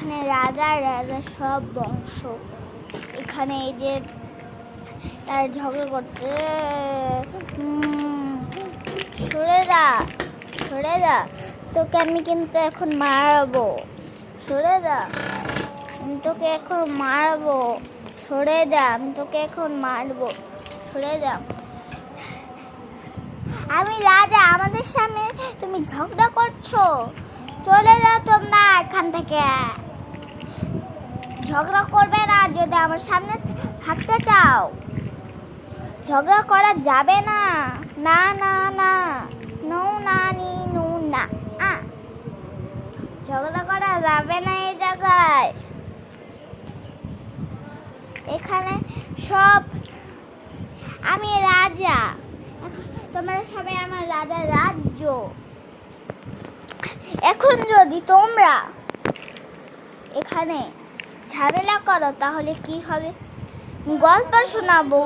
এখানে রাজা সব বংশ। এখানে এই যে তার ঝগড়া করছে, সরে যা, তোকে আমি কিন্তু এখন মারবো, সরে যা, আমি তোকে এখন মারবো, সরে যা, আমি তোকে এখন মারবো, সরে যা। আমি রাজা, আমাদের সামনে তুমি ঝগড়া করছো, চলে যাও তোমরা এখান থেকে। ঝগড়া করবে না যদি আমার সামনে থাকতে চাও, ঝগড়া করা যাবে না, না না না, নো না নি নো না, ঝগড়া করা যাবে না এই জায়গায়। এখানে সব আমি রাজা, তোমরা সবাই আমার রাজার রাজ্য। এখন যদি তোমরা এখানে ঝামেলা করো তাহলে কি হবে? গল্প শোনাবো।